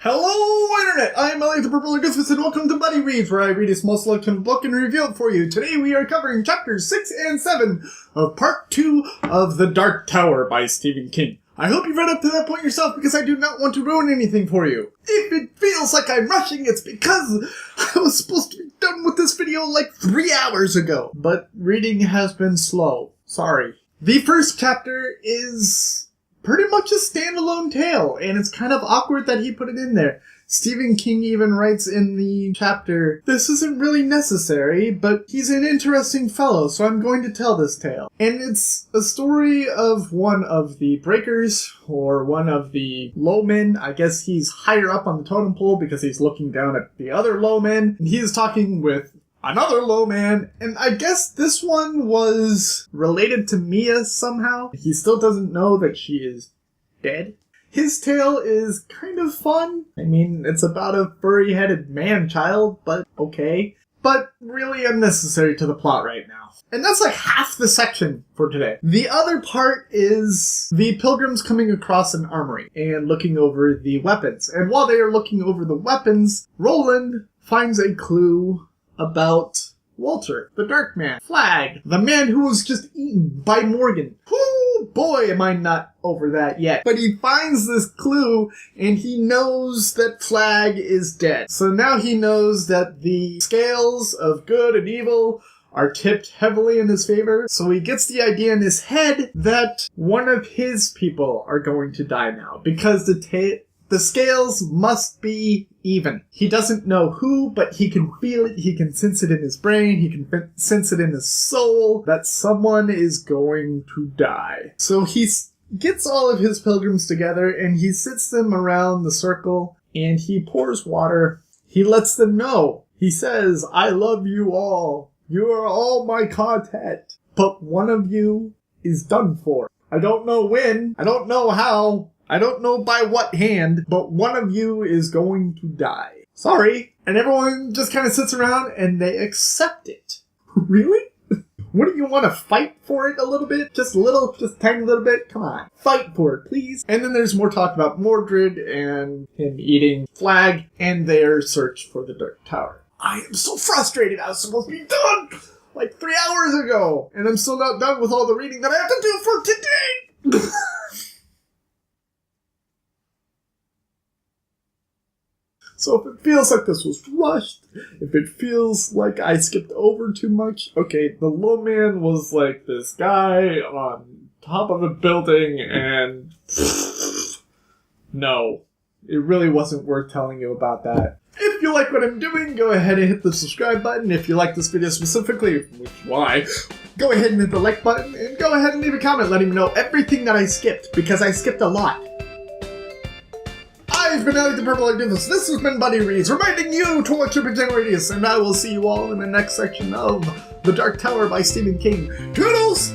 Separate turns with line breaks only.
Hello, Internet! I'm Elliot the Purple Goofus, and welcome to Buddy Reads, where I read a small selection of a book and review it for you. Today we are covering chapters 6 and 7 of part 2 of The Dark Tower by Stephen King. I hope you've read up to that point yourself, because I do not want to ruin anything for you. If it feels like I'm rushing, it's because I was supposed to be done with this video like 3 hours ago. But reading has been slow. Sorry. The first chapter is pretty much a standalone tale, and it's kind of awkward that he put it in there. Stephen King even writes in the chapter, "This isn't really necessary, but he's an interesting fellow, so I'm going to tell this tale." And it's a story of one of the breakers, or one of the lowmen. I guess he's higher up on the totem pole because he's looking down at the other lowmen, and he's talking with another low man, and I guess this one was related to Mia somehow. He still doesn't know that she is dead. His tale is kind of fun. I mean, it's about a furry-headed man-child, but okay. But really unnecessary to the plot right now. And that's like half the section for today. The other part is the pilgrims coming across an armory and looking over the weapons. And while they are looking over the weapons, Roland finds a clue about Walter, the Dark Man, Flag, the man who was just eaten by Morgan. Whoo, boy, am I not over that yet. But he finds this clue, and he knows that Flag is dead. So now he knows that the scales of good and evil are tipped heavily in his favor. So he gets the idea in his head that one of his people are going to die now, because the scales must be even. He doesn't know who, but he can feel it, he can sense it in his brain, he can sense it in his soul, that someone is going to die. So he gets all of his pilgrims together, and he sits them around the circle, and he pours water. He lets them know. He says, "I love you all. You are all my content. But one of you is done for. I don't know when, I don't know how, I don't know by what hand, but one of you is going to die. Sorry." And everyone just kind of sits around and they accept it. Really? Wouldn't you want to fight for it a little bit? Just tiny little bit? Come on. Fight for it, please. And then there's more talk about Mordred and him eating Flag and their search for the Dark Tower. I am so frustrated. I was supposed to be done like 3 hours ago. And I'm still not done with all the reading that I have to do for today. So if it feels like this was rushed, if it feels like I skipped over too much, okay, the low man was like this guy on top of a building, and no, it really wasn't worth telling you about that. If you like what I'm doing, go ahead and hit the subscribe button. If you like this video specifically, which why, go ahead and hit the like button, and go ahead and leave a comment letting me know everything that I skipped, because I skipped a lot. I've been Elliot the Purple Goofus. This has been Buddy Reads, reminding you to watch your big radius, and I will see you all in the next section of The Dark Tower by Stephen King. Toodles!